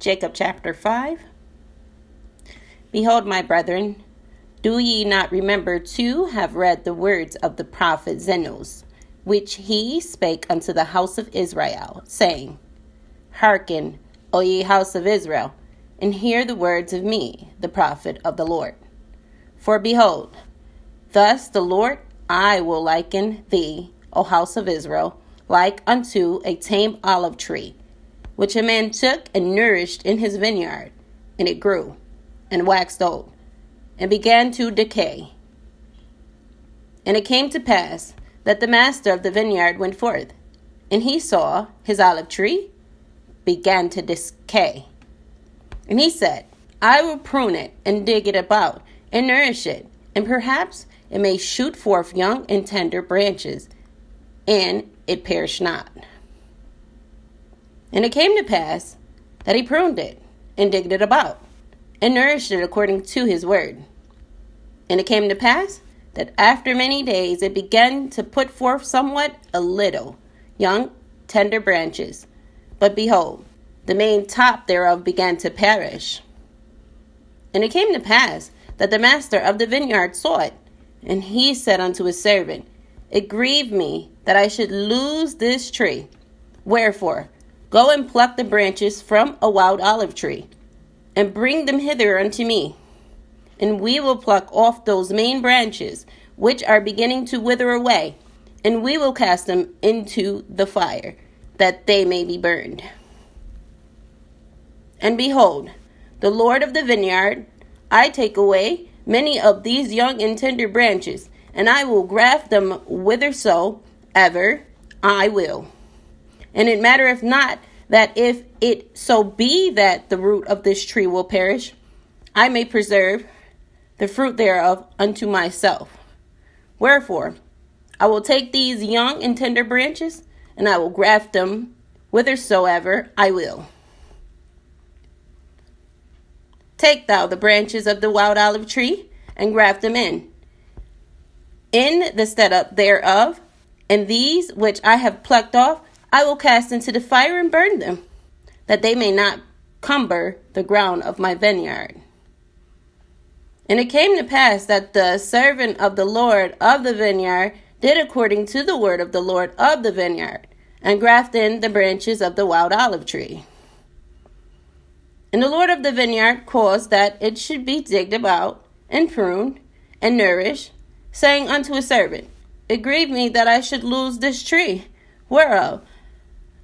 Jacob chapter 5. Behold, my brethren, do ye not remember to have read the words of the prophet Zenos, which he spake unto the house of Israel, saying, Hearken, O ye house of Israel, and hear the words of me, the prophet of the Lord. For behold, thus the Lord, I will liken thee, O house of Israel, like unto a tame olive tree, which a man took and nourished in his vineyard, and it grew, and waxed old, and began to decay. And it came to pass that the master of the vineyard went forth, and he saw his olive tree began to decay. And he said, I will prune it, and dig it about, and nourish it, and perhaps it may shoot forth young and tender branches, and it perish not. And it came to pass that he pruned it, and digged it about, and nourished it according to his word. And it came to pass that after many days it began to put forth somewhat a little young tender branches. But behold, the main top thereof began to perish. And it came to pass that the master of the vineyard saw it, and he said unto his servant, It grieved me that I should lose this tree. Wherefore, go and pluck the branches from a wild olive tree, and bring them hither unto me. And we will pluck off those main branches, which are beginning to wither away, and we will cast them into the fire, that they may be burned. And behold, the Lord of the vineyard, I take away many of these young and tender branches, and I will graft them whithersoever I will. And it mattereth not that if it so be that the root of this tree will perish, I may preserve the fruit thereof unto myself. Wherefore, I will take these young and tender branches, and I will graft them whithersoever I will. Take thou the branches of the wild olive tree, and graft them in the stead thereof, and these which I have plucked off, I will cast into the fire and burn them, that they may not cumber the ground of my vineyard. And it came to pass that the servant of the Lord of the vineyard did according to the word of the Lord of the vineyard, and grafted in the branches of the wild olive tree. And the Lord of the vineyard caused that it should be digged about, and pruned, and nourished, saying unto his servant, It grieved me that I should lose this tree, whereof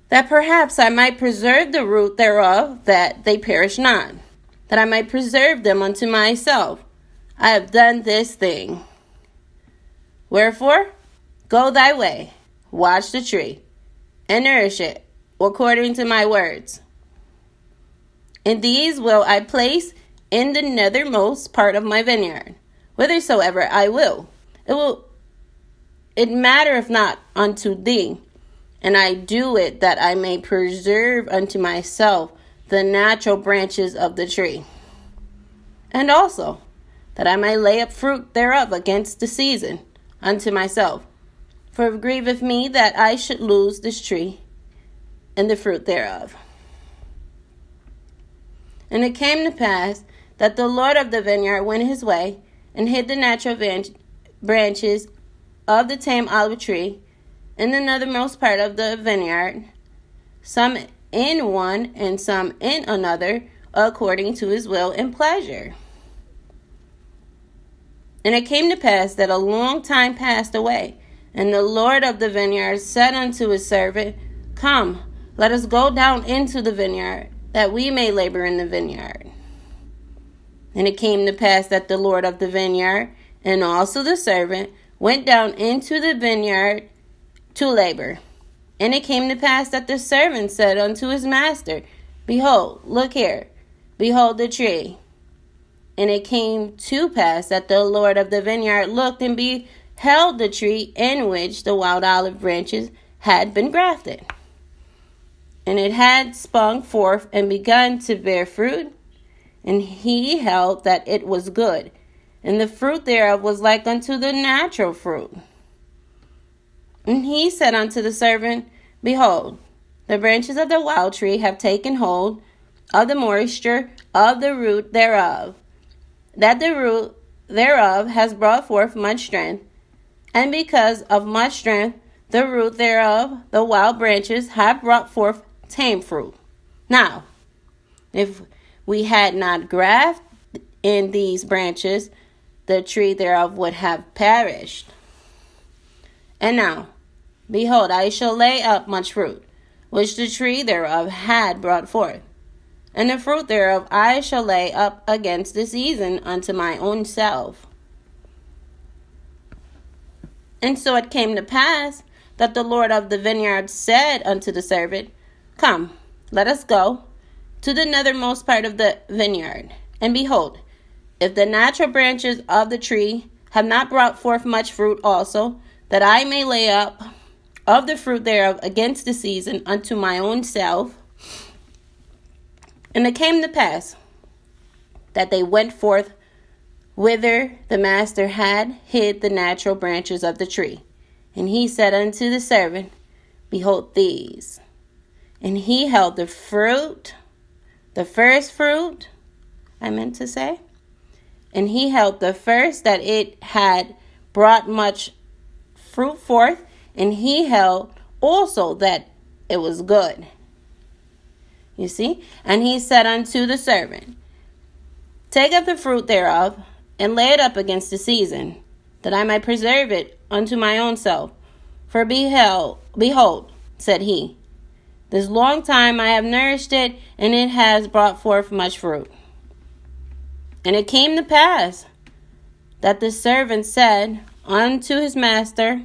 that perhaps I might preserve the root thereof, that they perish not, that I might preserve them unto myself. I have done this thing. Wherefore, go thy way, watch the tree, and nourish it, according to my words. And these will I place in the nethermost part of my vineyard, whithersoever I will. It mattereth not unto thee, and I do it that I may preserve unto myself the natural branches of the tree, and also that I may lay up fruit thereof against the season unto myself. For it grieveth me that I should lose this tree and the fruit thereof. And it came to pass that the Lord of the vineyard went his way, and hid the natural branches of the tame olive tree in the nethermost part of the vineyard, some in one and some in another, according to his will and pleasure. And it came to pass that a long time passed away, and the Lord of the vineyard said unto his servant, Come, let us go down into the vineyard, that we may labor in the vineyard. And it came to pass that the Lord of the vineyard, and also the servant, went down into the vineyard to labor. And it came to pass that the servant said unto his master, Behold, look here, behold the tree. And it came to pass that the Lord of the vineyard looked, and beheld the tree in which the wild olive branches had been grafted. And it had sprung forth and begun to bear fruit, and he held that it was good, and the fruit thereof was like unto the natural fruit. And he said unto the servant, Behold, the branches of the wild tree have taken hold of the moisture of the root thereof, that the root thereof has brought forth much strength. And because of much strength, the root thereof, the wild branches, have brought forth tame fruit. Now, if we had not grafted in these branches, the tree thereof would have perished. And now, behold, I shall lay up much fruit, which the tree thereof had brought forth. And the fruit thereof I shall lay up against the season unto my own self. And so it came to pass that the Lord of the vineyard said unto the servant, Come, let us go to the nethermost part of the vineyard. And behold, if the natural branches of the tree have not brought forth much fruit also, that I may lay up of the fruit thereof against the season unto my own self. And it came to pass that they went forth whither the master had hid the natural branches of the tree. And he said unto the servant, Behold these. And he held the fruit, the first fruit, and he held the first that it had brought much fruit forth, and he held also that it was good. You see? And he said unto the servant, Take of the fruit thereof, and lay it up against the season, that I might preserve it unto my own self. For behold, said he, this long time I have nourished it, and it has brought forth much fruit. And it came to pass that the servant said unto his master,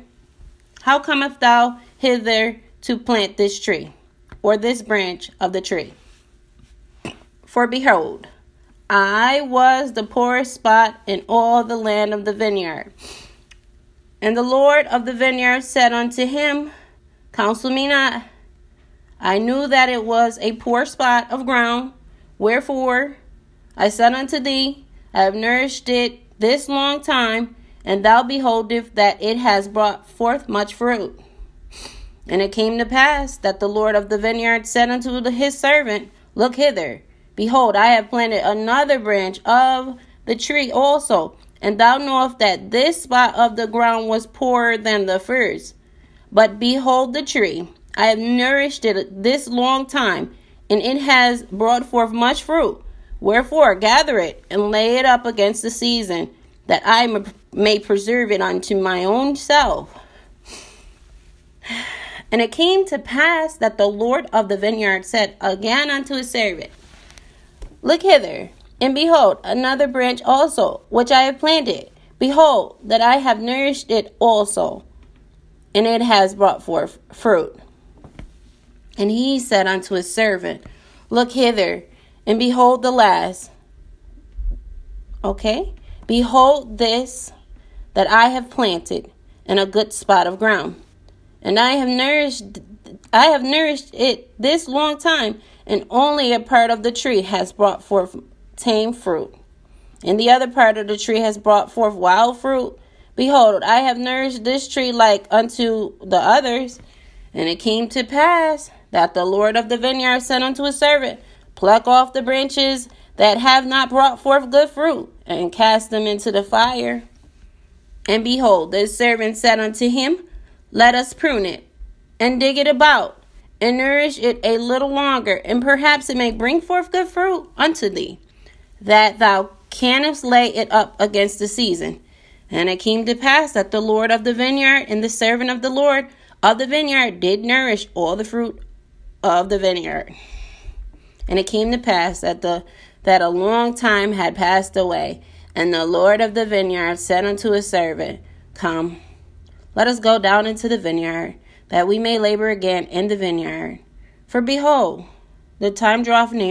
How comest thou hither to plant this tree, or this branch of the tree? For behold, I was the poorest spot in all the land of the vineyard. And the Lord of the vineyard said unto him, Counsel me not. I knew that it was a poor spot of ground. Wherefore I said unto thee, I have nourished it this long time, and thou beholdest that it has brought forth much fruit. And it came to pass that the Lord of the vineyard said unto his servant, Look hither. Behold, I have planted another branch of the tree also, and thou knowest that this spot of the ground was poorer than the first. But behold the tree, I have nourished it this long time, and it has brought forth much fruit. Wherefore gather it, and lay it up against the season, that I may preserve it unto my own self. And it came to pass that the Lord of the vineyard said again unto his servant, Look hither, and behold another branch also, which I have planted. Behold, that I have nourished it also, and it has brought forth fruit. And he said unto his servant, Look hither, and behold the last. Behold this that I have planted in a good spot of ground. And I have nourished it this long time, and only a part of the tree has brought forth tame fruit, and the other part of the tree has brought forth wild fruit. Behold, I have nourished this tree like unto the others. And it came to pass that the Lord of the vineyard said unto his servant, Pluck off the branches that have not brought forth good fruit, and cast them into the fire. And behold, the servant said unto him, Let us prune it, and dig it about, and nourish it a little longer, and perhaps it may bring forth good fruit unto thee, that thou canst lay it up against the season. And it came to pass that the Lord of the vineyard and the servant of the Lord of the vineyard did nourish all the fruit of the vineyard. And it came to pass that a long time had passed away, and the Lord of the vineyard said unto his servant, Come, let us go down into the vineyard, that we may labor again in the vineyard. For behold, the time draweth near,